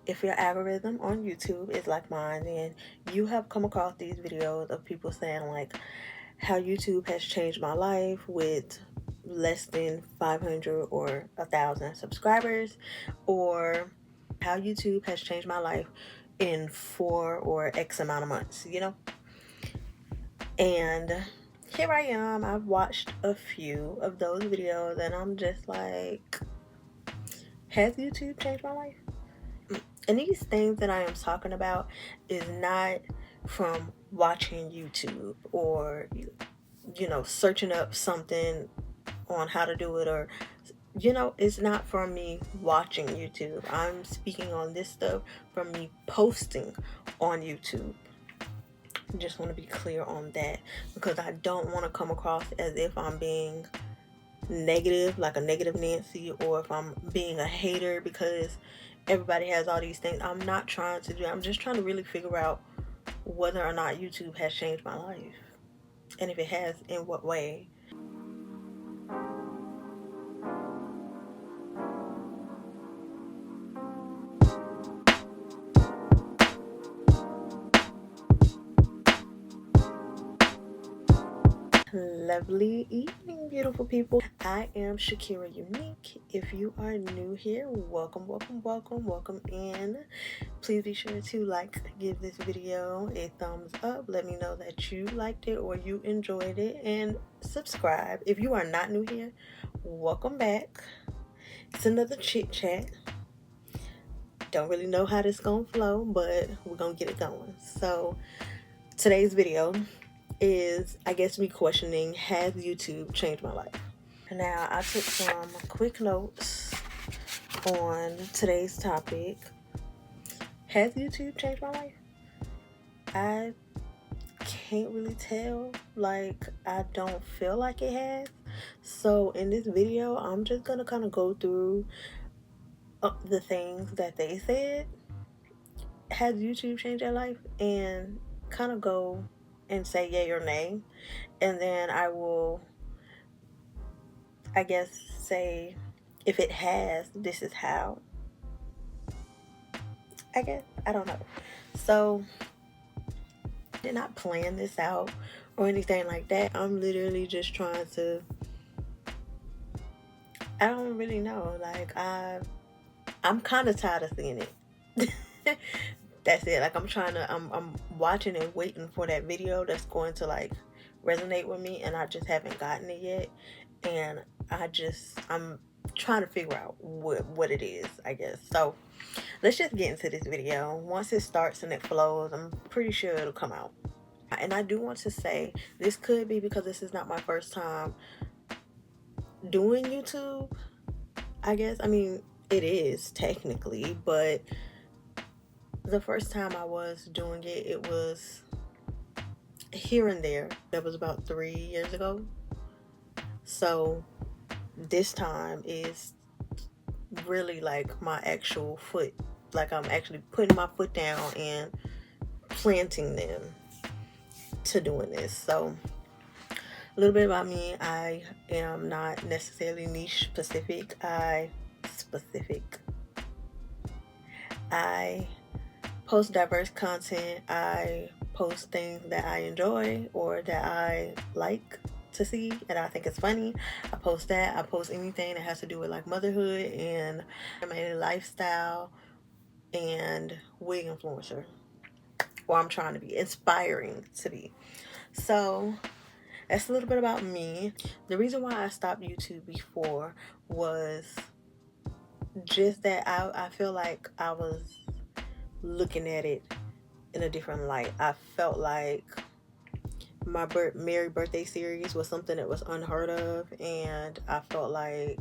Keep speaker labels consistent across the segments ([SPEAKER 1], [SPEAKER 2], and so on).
[SPEAKER 1] if your algorithm on YouTube is like mine, then you have come across these videos of people saying like how YouTube has changed my life with less than 500 or 1,000 subscribers, or how YouTube has changed my life in 4 or X amount of months, you know? And here I am. I've watched a few of those videos and I'm just like, has YouTube changed my life? And these things that I am talking about is not from watching YouTube or, you know, searching up something on how to do it, or, you know, it's not from me watching YouTube. I'm speaking on this stuff from me posting on YouTube. Just want to be clear on that, because I don't want to come across as if I'm being negative, like a negative Nancy, or if I'm being a hater because everybody has all these things. I'm not trying to do. I'm just trying to really figure out whether or not YouTube has changed my life, and if it has, in what way. Lovely evening, beautiful people. I am Shekira Unique. If you are new here, welcome, welcome, welcome, welcome in. Please be sure to like, give this video a thumbs up. Let me know that you liked it or you enjoyed it, and subscribe. If you are not new here, welcome back. It's another chit chat. Don't really know how this gonna flow, but we're gonna get it going. So today's video is, I guess, me questioning, has YouTube changed my life? Now, I took some quick notes on today's topic. Has YouTube changed my life? I can't really tell. Like, I don't feel like it has. So in this video, I'm just gonna kind of go through the things that they said. Has YouTube changed your life? And kind of go and say yay or nay, and then I will, I guess, say if it has, this is how. I guess, I don't know. So I did not plan this out or anything like that. I'm literally just trying to, I don't really know, like I'm kind of tired of seeing it. That's it. Like, I'm watching and waiting for that video that's going to like resonate with me, and I just haven't gotten it yet. And I'm trying to figure out what it is, I guess. So let's just get into this video. Once it starts and it flows, I'm pretty sure it'll come out. And I do want to say, this could be because this is not my first time doing YouTube, I guess. I mean, it is technically, but the first time I was doing it, it was here and there. That was about 3 years ago. So this time is really like my actual foot. Like, I'm actually putting my foot down and planting them to doing this. So a little bit about me. I am not necessarily niche specific. I post diverse content. I post things that I enjoy or that I like to see and I think it's funny. I post that. I post anything that has to do with like motherhood and a lifestyle and wig influencer, or I'm trying to be, inspiring to be. So that's a little bit about me. The reason why I stopped YouTube before was just that I feel like I was looking at it in a different light. I felt like my Merry Birthday series was something that was unheard of, and I felt like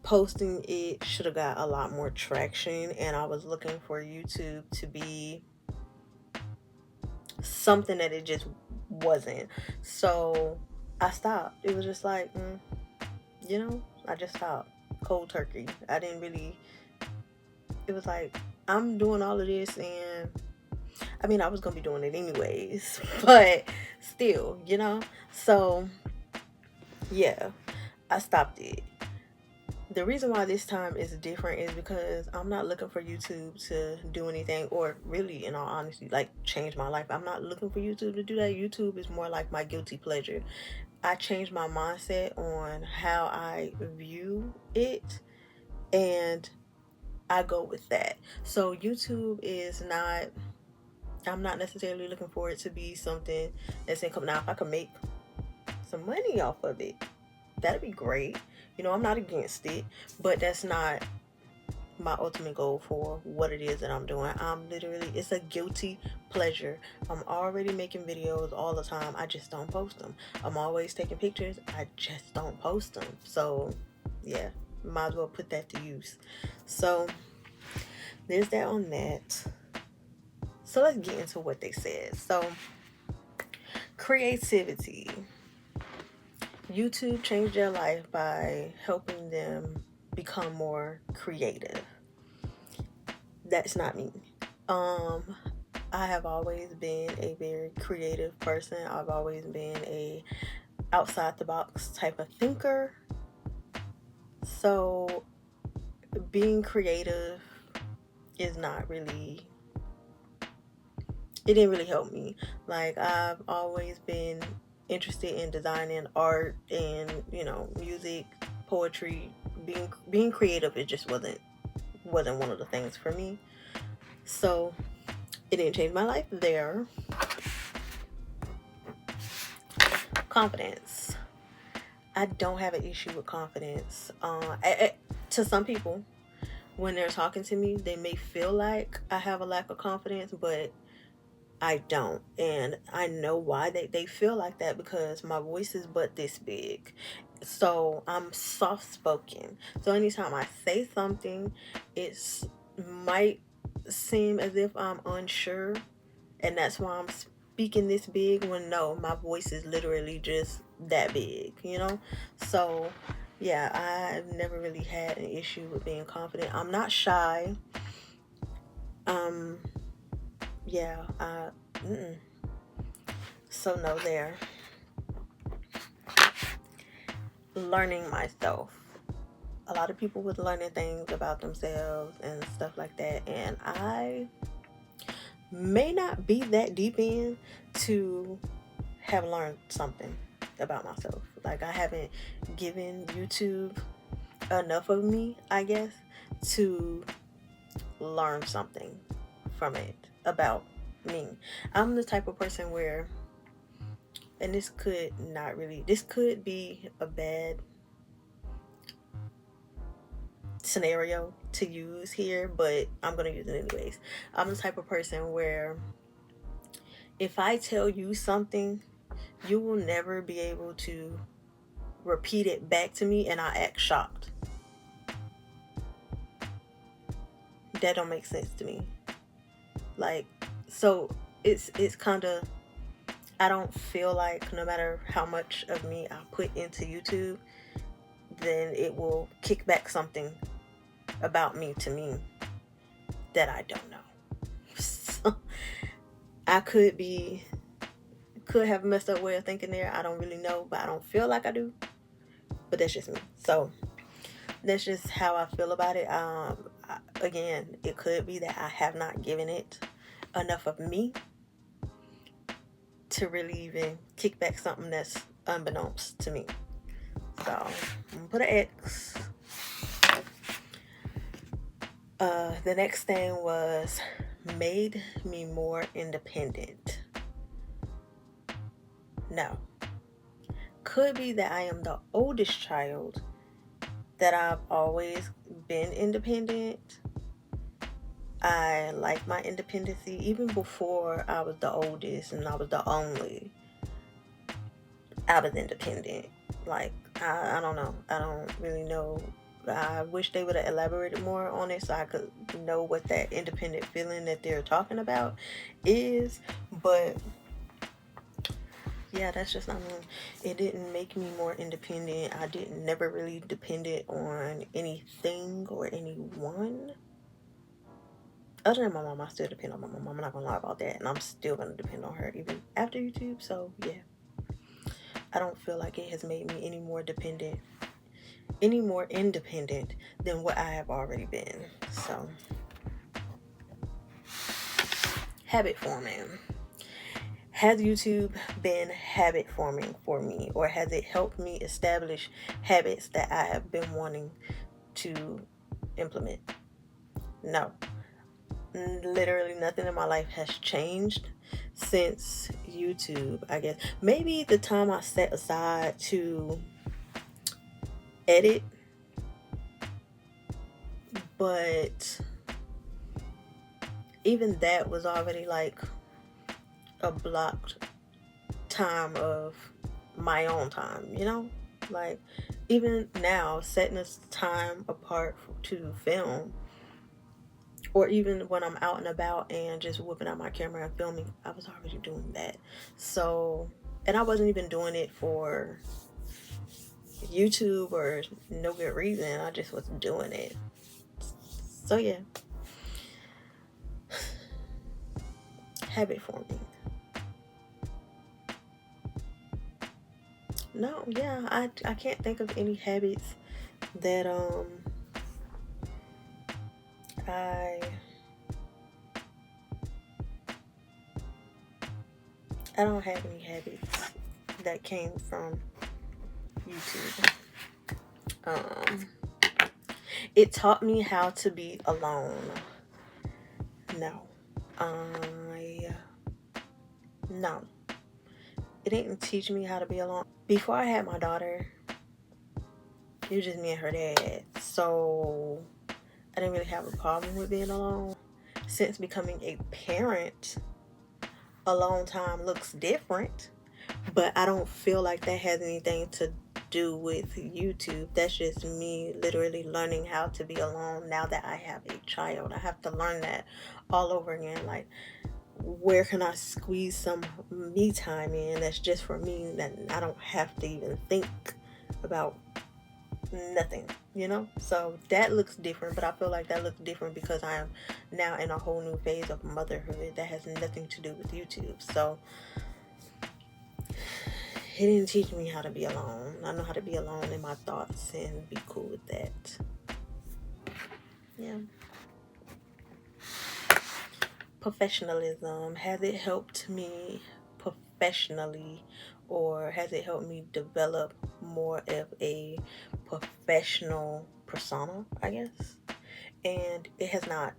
[SPEAKER 1] posting it should have got a lot more traction, and I was looking for YouTube to be something that it just wasn't. So I stopped. It was just like, you know, I just stopped cold turkey. I didn't really, it was like, I'm doing all of this, and I mean, I was gonna be doing it anyways, but still, you know. So yeah, I stopped it. the reason why this time is different is because I'm not looking for YouTube to do anything, or really, in all honesty, like change my life. I'm not looking for YouTube to do that. YouTube is more like my guilty pleasure. I changed my mindset on how I view it, and I go with that. So YouTube is not, I'm not necessarily looking for it to be something that's income. Now, if I can make some money off of it, that'd be great. You know, I'm not against it, but that's not my ultimate goal for what it is that I'm doing. I'm literally, it's a guilty pleasure. I'm already making videos all the time. I just don't post them. I'm always taking pictures. I just don't post them. So yeah, might as well put that to use. So there's that on that. So let's get into what they said. So creativity. YouTube changed their life by helping them become more creative. That's not me. I have always been a very creative person. I've always been a outside the box type of thinker. So being creative is not really, it didn't really help me. Like, I've always been interested in designing, art, and, you know, music, poetry. Being creative, it just wasn't one of the things for me. So it didn't change my life there. Confidence. I don't have an issue with confidence. To some people, when they're talking to me, they may feel like I have a lack of confidence, but I don't. And I know why they feel like that, because my voice is but this big. So I'm soft spoken. So anytime I say something, it might seem as if I'm unsure, and that's why I'm speaking this big, when no, my voice is literally just that big, you know? So yeah, I've never really had an issue with being confident. I'm not shy. Yeah, so no there. Learning myself. A lot of people with learning things about themselves and stuff like that, and I may not be that deep in to have learned something about myself. Like, I haven't given YouTube enough of me, I guess, to learn something from it about me. I'm the type of person where, and this could be a bad scenario to use here, but I'm gonna use it anyways. I'm the type of person where if I tell you something, you will never be able to repeat it back to me and I act shocked. That don't make sense to me. Like, so it's kind of, I don't feel like no matter how much of me I put into YouTube, then it will kick back something about me to me that I don't know. So I could have a messed up way of thinking there. I don't really know, but I don't feel like I do. But that's just me. So that's just how I feel about it. Again, it could be that I have not given it enough of me to really even kick back something that's unbeknownst to me. So I'm gonna put an X. The next thing was made me more independent. No. Could be that I am the oldest child, that I've always been independent. I like my independency. Even before I was the oldest and I was the only, I was independent. Like, I don't know. I don't really know. I wish they would have elaborated more on it so I could know what that independent feeling that they're talking about is. But yeah, that's just not me. It didn't make me more independent. I never really depended on anything or anyone. Other than my mom, I still depend on my mom. I'm not gonna lie about that. And I'm still gonna depend on her even after YouTube. So yeah, I don't feel like it has made me any more dependent. any more independent than what I have already been. So, habit forming. Has YouTube been habit forming for me, or has it helped me establish habits that I have been wanting to implement? No. Literally nothing in my life has changed since YouTube, I guess. Maybe the time I set aside to edit, but even that was already like a blocked time of my own time, you know? Like, even now, setting this time apart to film, or even when I'm out and about and just whipping out my camera and filming, I was already doing that. So, and I wasn't even doing it for YouTube or no good reason. I just was doing it. So yeah, habit forming. No, yeah, I can't think of any habits that I don't have any habits that came from YouTube. It taught me how to be alone. No. No. It didn't teach me how to be alone. Before I had my daughter, it was just me and her dad. So I didn't really have a problem with being alone. Since becoming a parent, alone time looks different. But I don't feel like that has anything to do with YouTube. That's just me literally learning how to be alone now that I have a child. I have to learn that all over again. Like, where can I squeeze some me time in that's just for me, that I don't have to even think about nothing, you know? So that looks different, but I feel like that looks different because I am now in a whole new phase of motherhood that has nothing to do with YouTube. So it didn't teach me how to be alone. I know how to be alone in my thoughts and be cool with that. Yeah. Professionalism. Has it helped me professionally, or has it helped me develop more of a professional persona, I guess? And it has not.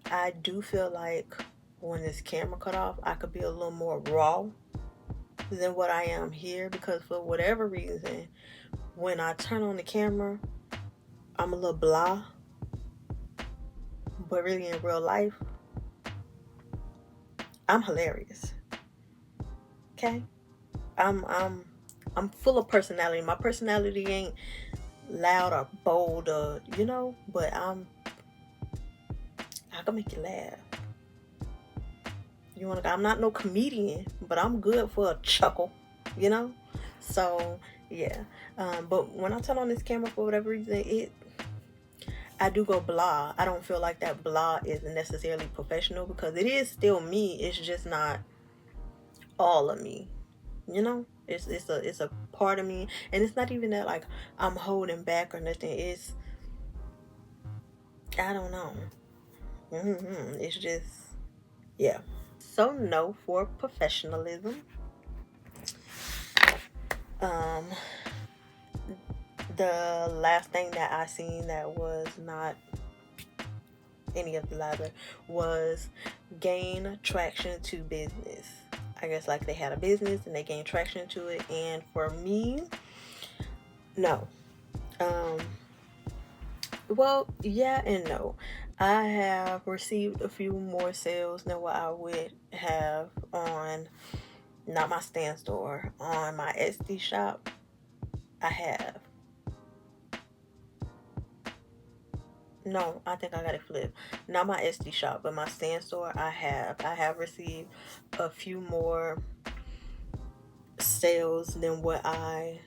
[SPEAKER 1] I do feel like when this camera cut off, I could be a little more raw than what I am here, because for whatever reason, when I turn on the camera, I'm a little blah, but really in real life, I'm hilarious. Okay? I'm full of personality. My personality ain't loud or bold or, you know, but I can make you laugh. I'm not no comedian, but I'm good for a chuckle, you know? So yeah. But when I turn on this camera for whatever reason, I do go blah. I don't feel like that blah is necessarily professional, because it is still me. It's just not all of me, you know? It's a part of me, and it's not even that like I'm holding back or nothing. It's, I don't know. It's just, yeah. So no for professionalism. The last thing that I seen that was not any of the latter was gain traction to business. I guess like they had a business and they gained traction to it, and for me, no. Well, yeah and no. I have received a few more sales than what I would have on, not my stand store, on my Etsy shop. I have. No, I think I got it flipped. Not my Etsy shop, but my stand store, I have received a few more sales than what I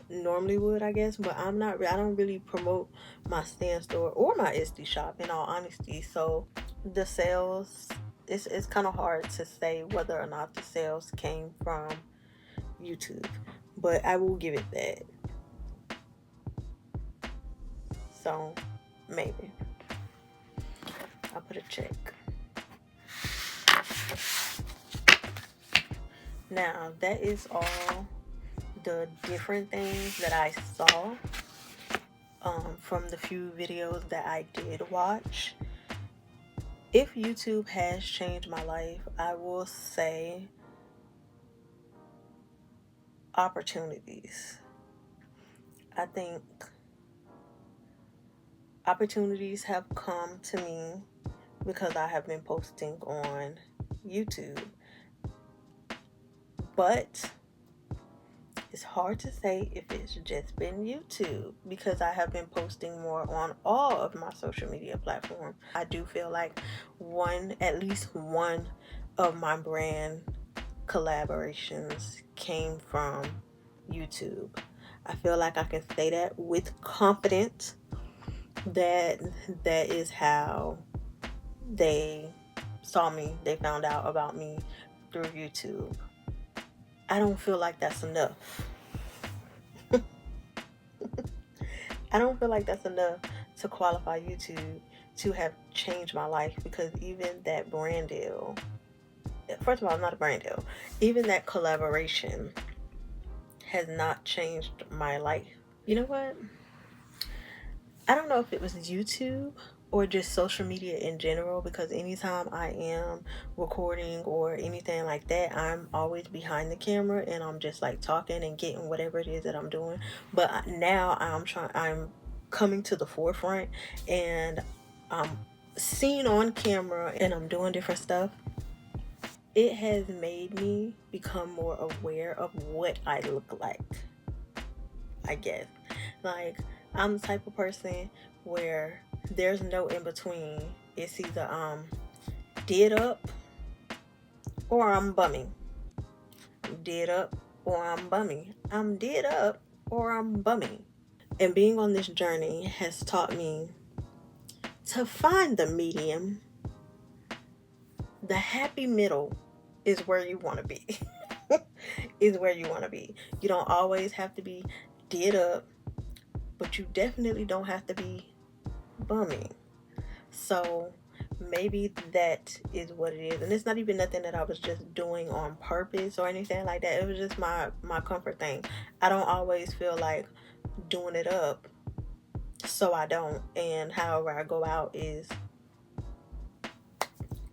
[SPEAKER 1] normally would, I guess. But I don't really promote my stand store or my Etsy shop, in all honesty. So the sales, it's kind of hard to say whether or not the sales came from YouTube, but I will give it that. So maybe I'll put a check. Now that is all the different things that I saw from the few videos that I did watch. If YouTube has changed my life, I will say opportunities. I think opportunities have come to me because I have been posting on YouTube. But it's hard to say if it's just been YouTube, because I have been posting more on all of my social media platforms. I do feel like at least one of my brand collaborations came from YouTube. I feel like I can say that with confidence, that is how they saw me. They found out about me through YouTube. I don't feel like that's enough. I don't feel like that's enough to qualify YouTube to have changed my life, because even that brand deal, first of all, not a brand deal, even that collaboration has not changed my life. You know what? I don't know if it was YouTube or just social media in general, because anytime I am recording or anything like that, I'm always behind the camera and I'm just like talking and getting whatever it is that I'm doing. But now I'm coming to the forefront and I'm seen on camera and I'm doing different stuff. It has made me become more aware of what I look like, I guess. Like, I'm the type of person where there's no in between. It's either did up or I'm bumming. I'm did up or I'm bumming. I'm did up or I'm bumming. And being on this journey has taught me to find the medium. The happy middle is where you want to be. Is where you want to be. You don't always have to be did up, but you definitely don't have to be bumming. So maybe that is what it is. And it's not even nothing that I was just doing on purpose or anything like that. It was just my comfort thing. I don't always feel like doing it up, so I don't. And however I go out is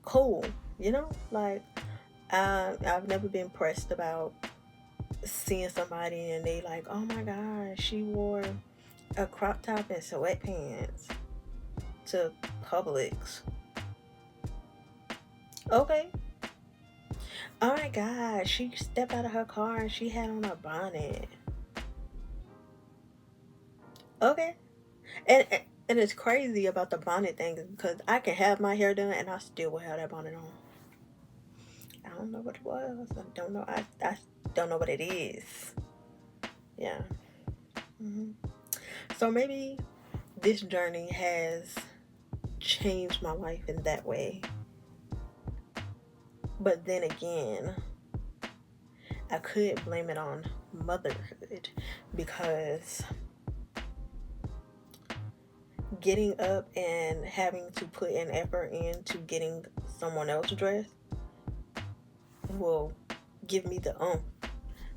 [SPEAKER 1] cool, you know? Like, I've never been pressed about seeing somebody and they like, oh my gosh, she wore a crop top and sweatpants to Publix. Okay. Oh my gosh, she stepped out of her car and she had on a bonnet. Okay. And it's crazy about the bonnet thing, because I can have my hair done and I still will have that bonnet on. I don't know what it was. I don't know. I don't know what it is. Yeah. So maybe this journey has changed my life in that way. But then again, I could blame it on motherhood, because getting up and having to put an effort into getting someone else dressed will give me the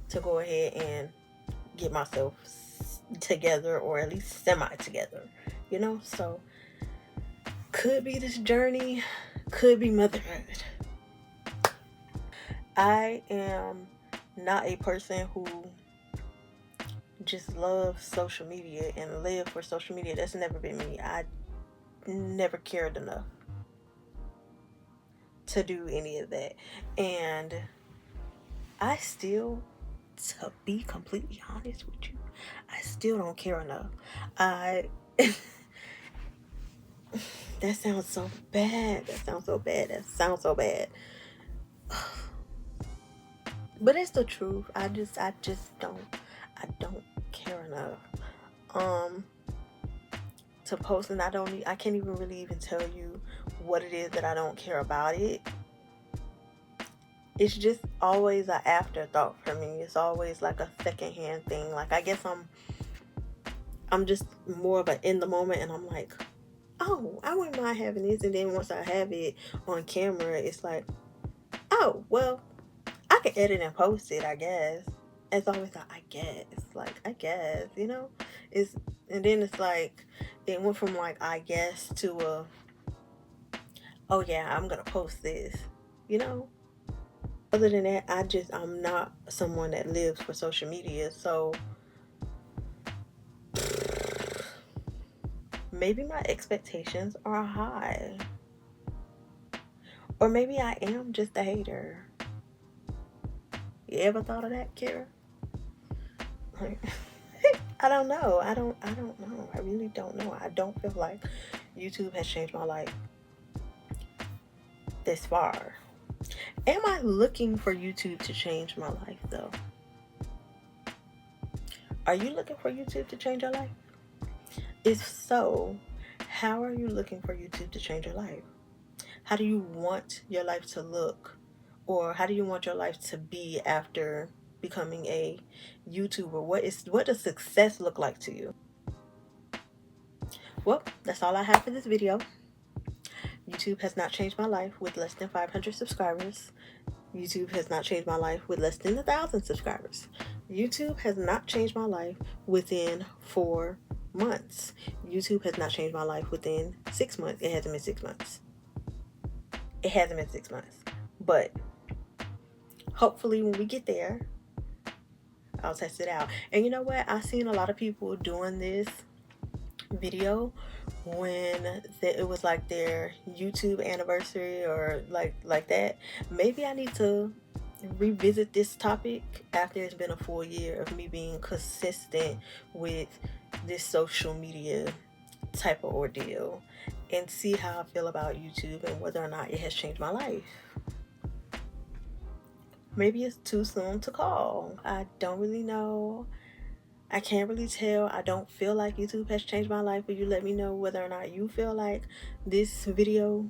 [SPEAKER 1] to go ahead and get myself together, or at least semi-together, you know? So could be this journey, could be motherhood. I am not a person who just loves social media and live for social media. That's never been me. I never cared enough to do any of that. And I still, to be completely honest with you, I still don't care enough. That sounds so bad. That sounds so bad. But it's the truth. I just don't care enough to post, and I can't even really even tell you what it is that I don't care about it. It's just always an afterthought for me. It's always like a secondhand thing. Like, I guess I'm I'm just more of an in the moment, and I'm like, oh, I wouldn't mind having this. And then once I have it on camera, it's like, oh, well, I can edit and post it, I guess. It's always like, I guess, like, I guess, you know? It's, and then it's like, it went from like, I guess to a, oh yeah, I'm gonna post this, you know? Other than that, I'm not someone that lives for social media, so maybe my expectations are high. Or maybe I am just a hater. You ever thought of that, Kira? Like, I don't know. I don't know. I really don't know. I don't feel like YouTube has changed my life this far. Am I looking for YouTube to change my life though? Are you looking for YouTube to change your life? If so, how are you looking for YouTube to change your life? How do you want your life to look? Or how do you want your life to be after becoming a YouTuber? What does success look like to you? Well, that's all I have for this video. YouTube has not changed my life with less than 500 subscribers. YouTube has not changed my life with less than 1,000 subscribers. YouTube has not changed my life within 4 months. YouTube has not changed my life within 6 months. It hasn't been 6 months. It hasn't been 6 months. But hopefully when we get there, I'll test it out. And you know what? I've seen a lot of people doing this video when it was like their YouTube anniversary or like that. Maybe I need to revisit this topic after it's been a full year of me being consistent with this social media type of ordeal, and see how I feel about YouTube and whether or not it has changed my life. Maybe it's too soon to call. I don't really know. I can't really tell. I don't feel like YouTube has changed my life. Will you let me know whether or not you feel like this video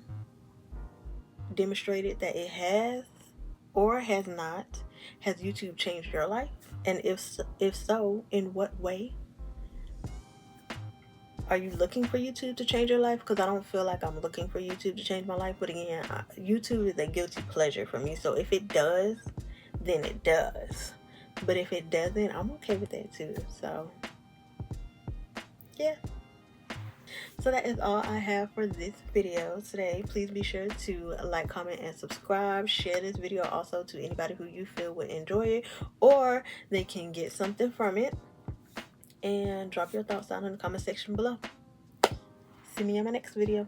[SPEAKER 1] demonstrated that it has or has not? Has YouTube changed your life? And if so, in what way? Are you looking for YouTube to change your life? Because I don't feel like I'm looking for YouTube to change my life. But again, YouTube is a guilty pleasure for me. So if it does, then it does. But if it doesn't, I'm okay with that too. So yeah. So that is all I have for this video today. Please be sure to like, comment, and subscribe. Share this video also to anybody who you feel would enjoy it or they can get something from it. And drop your thoughts down in the comment section below. See me in my next video.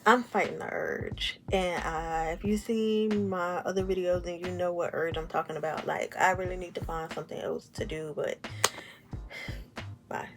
[SPEAKER 1] I'm fighting the urge, and if you've seen my other videos, then you know what urge I'm talking about. Like, I really need to find something else to do, but bye.